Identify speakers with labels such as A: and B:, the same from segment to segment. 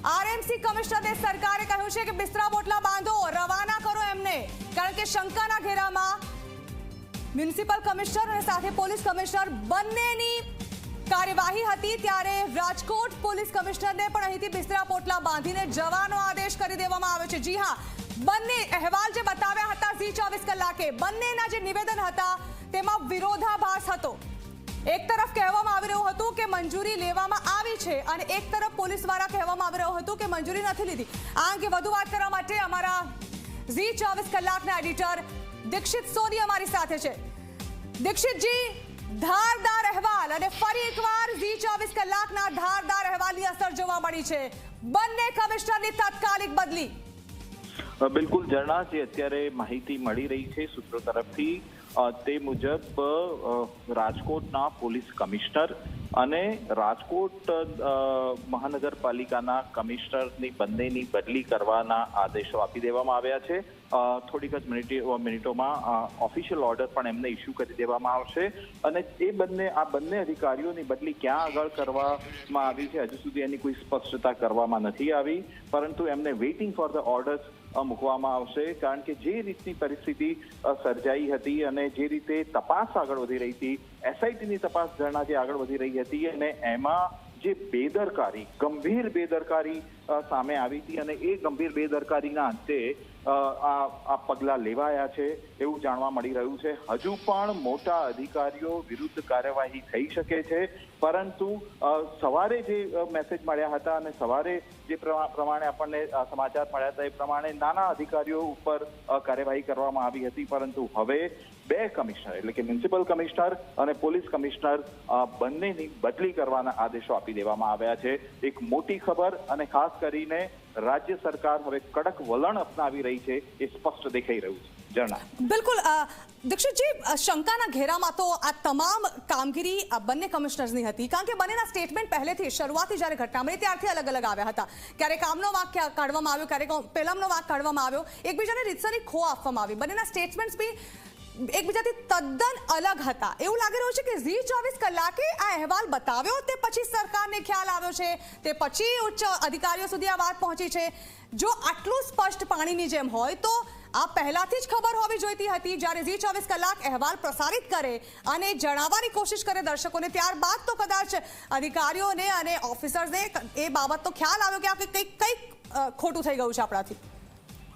A: RMC કમિશનરને સરકારે કહ્યું છે કે બિસ્તરા બોટલા બાંધો, રવાના કરો એમને, કારણ કે શંકાના ઘેરામાં મ્યુનિસિપલ કમિશનર અને સાથે પોલીસ કમિશનર બંનેની કાર્યવાહી હતી। ત્યારે રાજકોટ પોલીસ કમિશનરને પણ અહીંથી બિસ્તરા પોટલા બાંધીને જવાનો આદેશ કરી દેવામાં આવ્યો છે। જી હા, બંને અહેવાલ જે બતાવ્યા હતા ઝી 24 કલાકે, બંનેના જે નિવેદન હતા તેમાં વિરોધાભાસ હતો। એક તરફ કહેવામાં આવી રહ્યું હતું કે મંજૂરી લેવામાં આવી છે અને એક તરફ પોલીસ દ્વારા કહેવામાં આવી રહ્યું હતું કે મંજૂરી નથી લીધી। આ અંગે વધુ વાત કરવા માટે અમારા ઝી 24 કલાકના એડિટર દીક્ષિત સોની અમારી સાથે છે। દીક્ષિતજી, ધારદાર અહેવાલ અને ફરી એકવાર ઝી 24 કલાકના ધારદાર અહેવાલની અસર જોવા મળી છે। બંને કમિશનરની તાત્કાલિક બદલી।
B: બિલકુલ ઝરણા, જે અત્યારે માહિતી મળી રહી છે સૂત્રો તરફથી તે મુજબ રાજકોટના પોલીસ કમિશનર અને રાજકોટ મહાનગરપાલિકાના કમિશનરની બંનેની બદલી કરવાના આદેશો આપી દેવામાં આવ્યા છે। થોડીક જ મિનિટોમાં ઓફિશિયલ ઓર્ડર પણ એમને ઇસ્યુ કરી દેવામાં આવશે અને આ બંને અધિકારીઓની બદલી ક્યાં આગળ કરવામાં આવી છે હજુ સુધી એની કોઈ સ્પષ્ટતા કરવામાં નથી આવી, પરંતુ એમને વેઇટિંગ ફોર ધ ઓર્ડર્સ મૂકવામાં આવશે। કારણ કે જે રીતની પરિસ્થિતિ સર્જાઈ હતી અને જે રીતે તપાસ આગળ વધી રહી હતી, એસઆઈટીની તપાસ ઝરણા જે આગળ વધી રહી હતી અને એમાં જે બેદરકારી, ગંભીર બેદરકારી સામે આવી હતી અને એ ગંભીર બેદરકારીના અંતે આ પગલાં લેવાયા છે એવું જાણવા મળી રહ્યું છે। હજુ પણ મોટા અધિકારીઓ વિરુદ્ધ કાર્યવાહી થઈ શકે છે, પરંતુ સવારે જે મેસેજ મળ્યા હતા અને સવારે જે પ્રમાણે આપણને સમાચાર મળ્યા હતા એ પ્રમાણે નાના અધિકારીઓ ઉપર કાર્યવાહી કરવામાં આવી હતી, પરંતુ હવે બે કમિશનર એટલે કે મ્યુનિસિપલ કમિશનર અને પોલીસ કમિશનર બંનેની બદલી કરવાના આદેશો આપી દેવામાં આવ્યા છે। એક મોટી ખબર અને ખાસ કરીને રાજ્ય સરકાર હવે કડક વલણ અપનાવી રહી છે એ સ્પષ્ટ દેખાઈ રહ્યું છે। ઝરણા,
A: બિલકુલ દીક્ષિતજી, શંકાના ઘેરામાં તો આ તમામ કામગીરી બંને કમિશનર્સની હતી, કારણ કે બંનેના સ્ટેટમેન્ટ પહેલેથી શરૂઆતથી જ્યારે ઘટના મળી ત્યારથી અલગ અલગ આવ્યા હતા। ક્યારેક આમનો વાંક કાઢવામાં આવ્યો, ક્યારેક પેલામનો વાંક કાઢવામાં આવ્યો, એકબીજાને રીતસરની ખો આપવામાં આવી। બંનેના સ્ટેટમેન્ટ્સ બી એકબીજાથી તદ્દન અલગ હતા। એવું લાગી રહ્યું છે કે ઝી 24 કલાકે આ અહેવાલ બતાવ્યો તે પછી સરકારને ખ્યાલ આવ્યો છે, તે પછી ઉચ્ચ અધિકારીઓ સુધી આ વાત પહોંચી છે। જો આટલું સ્પષ્ટ પાણીની જેમ હોય તો આ પહેલાથી જ ખબર હોવી જોઈતી હતી। જ્યારે ઝી 24 કલાક અહેવાલ પ્રસારિત કરે અને જણાવવાની કોશિશ કરે દર્શકોને, ત્યારબાદ તો કદાચ અધિકારીઓને અને ઓફિસર્સને એ બાબતનો ખ્યાલ આવ્યો કે આ કંઈક ખોટું થઈ ગયું છે આપણાથી।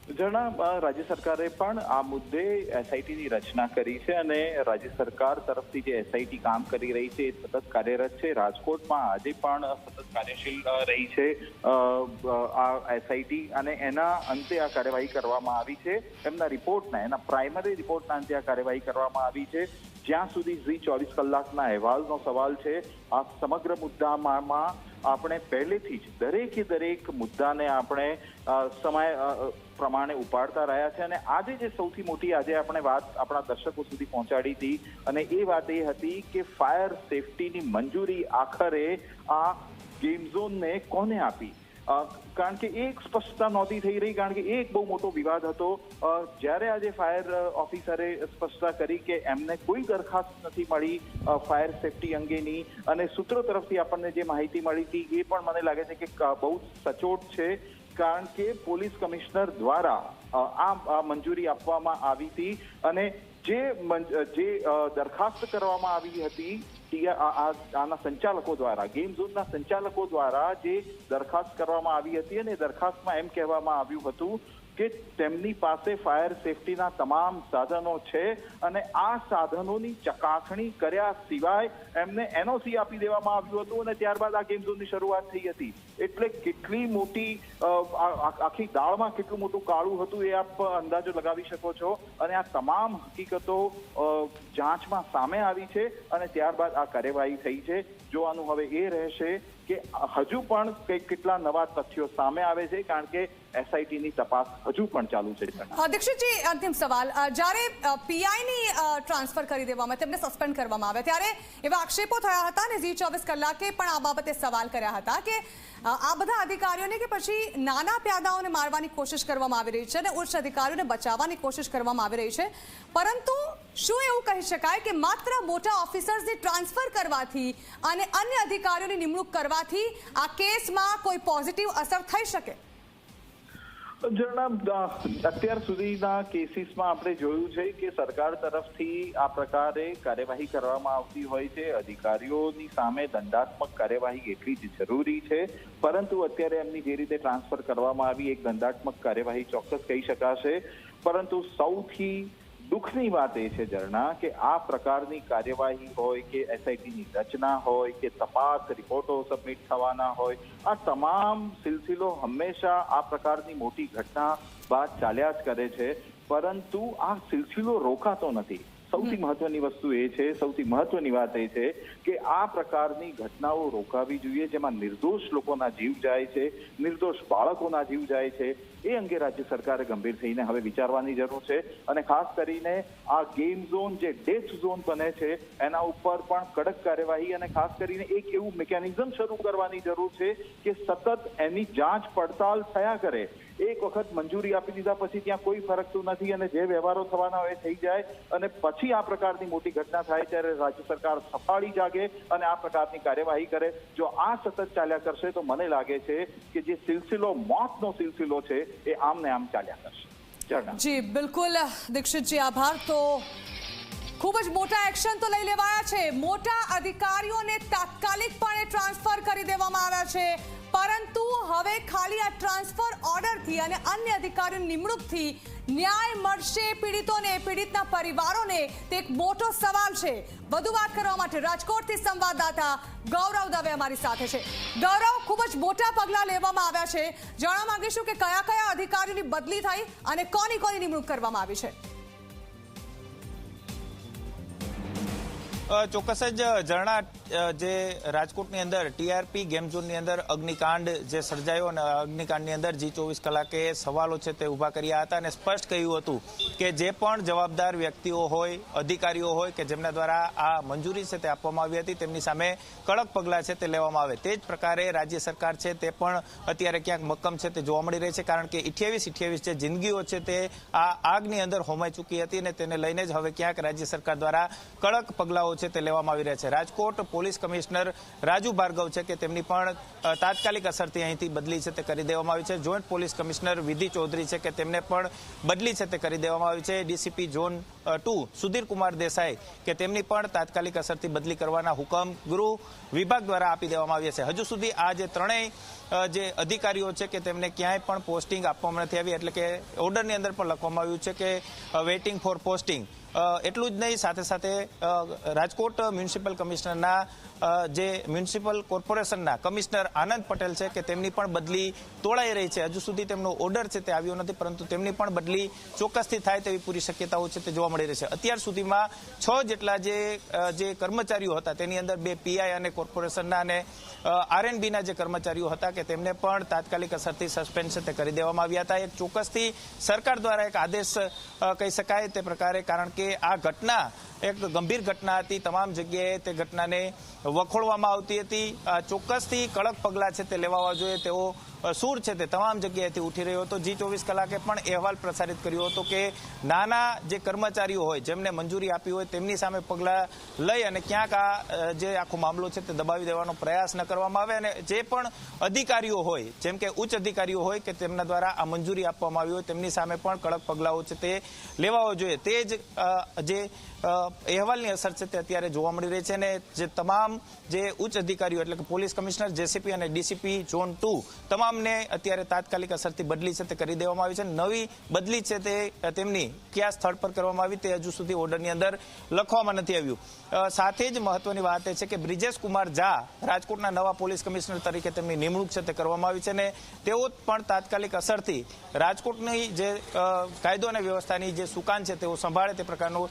B: ઝરણા, રાજ્ય સરકારે પણ આ મુદ્દે એસઆઈટીની રચના કરી છે અને રાજ્ય સરકાર તરફથી જે એસઆઈટી કામ કરી રહી છે એ સતત કાર્યરત છે। રાજકોટમાં આજે પણ સતત કાર્યશીલ રહી છે આ એસઆઈટી અને એના અંતે આ કાર્યવાહી કરવામાં આવી છે। એમના રિપોર્ટના, એના પ્રાઇમરી રિપોર્ટના અંતે આ કાર્યવાહી કરવામાં આવી છે। જ્યાં સુધી ઝી 24 કલાકના અહેવાલનો સવાલ છે, આ સમગ્ર મુદ્દામાં આપણે પહેલેથી જ દરેક મુદ્દાને આપણે સમય પ્રમાણે ઉપાડતા રહ્યા છે અને આજે જે સૌથી મોટી આજે આપણે વાત આપણા દર્શકો સુધી પહોંચાડી હતી અને એ વાત એ હતી કે ફાયર સેફટીની મંજૂરી આખરે આ ગેમ ઝોનને કોને આપી, કારણ કે એક સ્પષ્ટતા નહોતી થઈ રહી, કારણ કે એક બહુ મોટો વિવાદ હતો। જ્યારે આજે ફાયર ઓફિસરે સ્પષ્ટતા કરી કે એમને કોઈ દરખાસ્ત નથી મળી ફાયર સેફટી અંગેની અને સૂત્રો તરફથી આપણને જે માહિતી મળી હતી એ પણ મને લાગે છે કે બહુ સચોટ છે, કારણ કે પોલીસ કમિશનર દ્વારા આ મંજૂરી આપવામાં આવી હતી અને જે દરખાસ્ત કરવામાં આવી હતી આના સંચાલકો દ્વારા, ગેમ ઝોનના સંચાલકો દ્વારા જે દરખાસ્ત કરવામાં આવી હતી અને દરખાસ્તમાં એમ કહેવામાં આવ્યું હતું કે તેમની પાસે ફાયર સેફટીના તમામ સાધનો છે અને આ સાધનોની ચકાસણી કર્યા સિવાય એમને એનઓસી આપી દેવામાં આવ્યું હતું અને ત્યારબાદ આ ગેમ ઝોનની શરૂઆત થઈ હતી। એટલે કેટલી મોટી આખી દાળમાં કેટલું મોટું કાળું હતું એ આપ અંદાજો લગાવી શકો છો અને આ તમામ હકીકતો જાંચમાં સામે આવી છે અને ત્યારબાદ આ કાર્યવાહી થઈ છે। જોવાનું હવે એ રહેશે કે હજુ પણ કેટલા નવા તથ્યો સામે આવે છે, કારણ કે એસઆઈટીની તપાસ હજુ પણ ચાલુ છે।
A: દીક્ષિતજી, અંતિમ સવાલ, જ્યારે પીઆઈની ટ્રાન્સફર કરી દેવામાં, તેમને સસ્પેન્ડ કરવામાં આવ્યા ત્યારે એવા આક્ષેપો થયા હતા અને ઝી 24 કલાકે પણ આ બાબતે સવાલ કર્યા હતા કે આ બધા અધિકારીઓને કે પછી નાના પ્યાદાઓને મારવાની કોશિશ કરવામાં આવી રહી છે અને ઉચ્ચ અધિકારીઓને બચાવવાની કોશિશ કરવામાં આવી રહી છે, પરંતુ શું એવું કહી શકાય કે માત્ર મોટા ઓફિસર્સને ટ્રાન્સફર કરવાથી અને અન્ય અધિકારીઓની નિમણૂક કરવાથી આ કેસમાં કોઈ પોઝિટિવ અસર થઈ શકે?
B: અત્યાર સુધીના કેસીસમાં આપણે જોયું છે કે સરકાર તરફથી આ પ્રકારે કાર્યવાહી કરવામાં આવતી હોય છે. અધિકારીઓની સામે દંડાત્મક કાર્યવાહી એટલી જ જરૂરી છે, પરંતુ અત્યારે એમની જે રીતે ટ્રાન્સફર કરવામાં આવી એક દંડાત્મક કાર્યવાહી ચોક્કસ કહી શકાશે. પરંતુ સૌથી દુઃખની વાત એ છે ઝરણા કે આ પ્રકારની કાર્યવાહી હોય કે એસઆઈટીની રચના હોય કે તપાસ રિપોર્ટો સબમિટ થવાના હોય, આ તમામ સિલસિલો હંમેશા આ પ્રકારની મોટી ઘટના બાદ ચાલ્યા જ કરે છે, પરંતુ આ સિલસિલો રોકાતો નથી. સૌથી મહત્વની વસ્તુ એ છે, સૌથી મહત્વની વાત એ છે કે આ પ્રકારની ઘટનાઓ રોકાવી જોઈએ જેમાં નિર્દોષ લોકોના જીવ જાય છે, નિર્દોષ બાળકોના જીવ જાય છે. એ અંગે રાજ્ય સરકારે ગંભીર થઈને હવે વિચારવાની જરૂર છે અને ખાસ કરીને આ ગેમ ઝોન જે ડેથ ઝોન બને છે એના ઉપર પણ કડક કાર્યવાહી અને ખાસ કરીને એક એવું મિકેનિઝમ શરૂ કરવાની જરૂર છે કે સતત એની જાંચ પડતાલ થયા કરે. એક વખત મંજૂરી આપી દીધા પછી ત્યાં કોઈ ફરકતું નથી અને જે વ્યવહારો થવાના હોય થઈ જાય અને પછી આ પ્રકારની મોટી ઘટના થાય ત્યારે રાજ્ય સરકાર સફાળી જાગે અને આ પ્રકારની કાર્યવાહી કરે. જો આ સતત ચાલ્યા કરશે તો મને લાગે છે કે જે સિલસિલો મોતનો સિલસિલો છે એ આમ ને આમ ચાલ્યા કરશે.
A: જી બિલકુલ દીક્ષિતજી, આભાર. તો ખૂબ જ મોટા એક્શન તો લઈ લેવાયા છે. મોટા અધિકારીઓને તાત્કાલિકપણે ટ્રાન્સફર કરી દેવામાં આવ્યા છે, પરંતુ હવે ખાલી આ ટ્રાન્સફર ઓર્ડરથી અને અન્ય અધિકારીઓની નિમણૂકથી ન્યાય મળશે પીડિતોને, પીડિતના પરિવારોને? તે એક મોટો સવાલ છે. વધુ વાત કરવા માટે રાજકોટથી સંવાદદાતા ગૌરવ દવે અમારી સાથે છે. ગૌરવ, ખૂબ જ મોટા પગલાં લેવામાં આવ્યા છે. જાણવા માંગીશું કે કયા કયા અધિકારીઓની બદલી થઈ અને કોની કોની નિમણૂક કરવામાં આવી છે?
C: ચોક્કસ જ ઝરણા, જે રાજકોટની અંદર ટીઆરપી ગેમ ઝોનની અંદર અગ્નિકાંડ જે સર્જાયો અને અગ્નિકાંડની અંદર G24 કલાકે સવાલો છે તે ઊભા કર્યા હતા અને સ્પષ્ટ કહ્યું હતું કે જે પણ જવાબદાર વ્યક્તિઓ હોય, અધિકારીઓ હોય કે જેમના દ્વારા આ મંજૂરી છે તે આપવામાં આવી હતી તેમની સામે કડક પગલાં છે તે લેવામાં આવે. તે જ પ્રકારે રાજ્ય સરકાર છે તે પણ અત્યારે ક્યાંક મક્કમ છે તે જોવા મળી રહી છે, કારણ કે 28 જે જિંદગીઓ છે તે આ આગની અંદર હોમાઈ ચૂકી હતી અને તેને લઈને જ હવે ક્યાંક રાજ્ય સરકાર દ્વારા કડક પગલાઓ છે તે લેવામાં આવી રહ્યા છે. રાજકોટ પોલીસ કમિશનર રાજુ ભાર્ગવ છે કે તેમની પણ તાત્કાલિક અસરથી અહીંથી બદલી છે તે કરી દેવામાં આવી છે. જોઈન્ટ પોલીસ કમિશનર વિધિ ચૌધરી છે કે તેમને પણ બદલી છે તે કરી દેવામાં આવી છે. ડીસીપી ઝોન 2 સુધીર કુમાર દેસાઈ કે તેમની પણ તાત્કાલિક અસરથી બદલી કરવાના હુકમ ગૃહ વિભાગ દ્વારા આપી દેવામાં આવ્યા છે. હજુ સુધી આ જે ત્રણેય જે અધિકારીઓ છે કે તેમને ક્યાંય પણ પોસ્ટિંગ આપવામાં નથી આવી, એટલે કે ઓર્ડરની અંદર પણ લખવામાં આવ્યું છે કે વેઇટિંગ ફોર પોસ્ટિંગ. એટલું જ નહીં, સાથે સાથે રાજકોટ મ્યુનિસિપલ કમિશનરના જે મ્યુનિસિપલ કોર્પોરેશનના કમિશનર આનંદ પટેલ છે કે તેમની પણ બદલી તોળાઈ રહી છે. હજુ સુધી તેમનો ઓર્ડર છે તે આવ્યો નથી, પરંતુ તેમની પણ બદલી ચોક્કસથી થાય તેવી પૂરી શક્યતાઓ છે તે જોવા મળી રહી છે. અત્યાર સુધીમાં 6 જેટલા જે કર્મચારીઓ હતા તેની અંદર 2 પીઆઈ અને કોર્પોરેશનના અને આરએનબીના જે કર્મચારીઓ હતા કે તેમને પણ તાત્કાલિક અસરથી સસ્પેન્ડ છે તે કરી દેવામાં આવ્યા હતા. એક ચોક્કસથી સરકાર દ્વારા એક આદેશ કહી શકાય તે પ્રકારે, કારણ કે આ ઘટના એક ગંભીર ઘટના હતી. તમામ જગ્યાએ તે ઘટનાને વખોડવામાં આવતી હતી. ચોક્કસથી કડક પગલાં છે તે લેવા જોઈએ તેવો સૂર છે તે તમામ જગ્યાએથી ઉઠી રહ્યો હતો. G24 કલાકે પણ અહેવાલ પ્રસારિત કર્યો હતો કે નાના જે કર્મચારીઓ હોય જેમને મંજૂરી આપી હોય તેમની સામે પગલાં લઈ અને ક્યાંક આ જે આખો મામલો છે તે દબાવી દેવાનો પ્રયાસ ન કરવામાં આવે અને જે પણ અધિકારીઓ હોય, જેમ કે ઉચ્ચ અધિકારીઓ હોય કે તેમના દ્વારા આ મંજૂરી આપવામાં આવી હોય તેમની સામે પણ કડક પગલાઓ છે તે લેવા જોઈએ. તે જ જે અહેવાલની અસર છે તે અત્યારે જોવા મળી રહી છે અને જે તમામ જે ઉચ્ચ અધિકારીઓ એટલે કે પોલીસ કમિશનર, જેસીપી અને ડીસીપી ઝોન 2 તમામને અત્યારે તાત્કાલિક અસરથી બદલી છે તે કરી દેવામાં આવી છે. નવી બદલી છે તે તેમની કયા સ્થળ પર કરવામાં આવી તે હજુ સુધી ઓર્ડરની અંદર લખવામાં નથી આવ્યું. સાથે જ મહત્વની વાત એ છે કે બ્રિજેશ કુમાર ઝા રાજકોટના નવા પોલીસ કમિશનર તરીકે તેમની નિમણૂક છે તે કરવામાં આવી છે અને તેઓ પણ તાત્કાલિક અસરથી રાજકોટની જે કાયદો અને વ્યવસ્થાની જે સુકાન છે તેઓ સંભાળે તે પ્રકારનો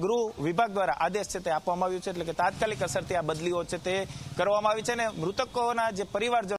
C: ગૃહ વિભાગ દ્વારા આદેશ છે તે આપવામાં આવ્યો છે, એટલે કે તાત્કાલિક અસરથી આ બદલીઓ છે તે કરવામાં આવી છે અને મૃતકોના જે પરિવારજનો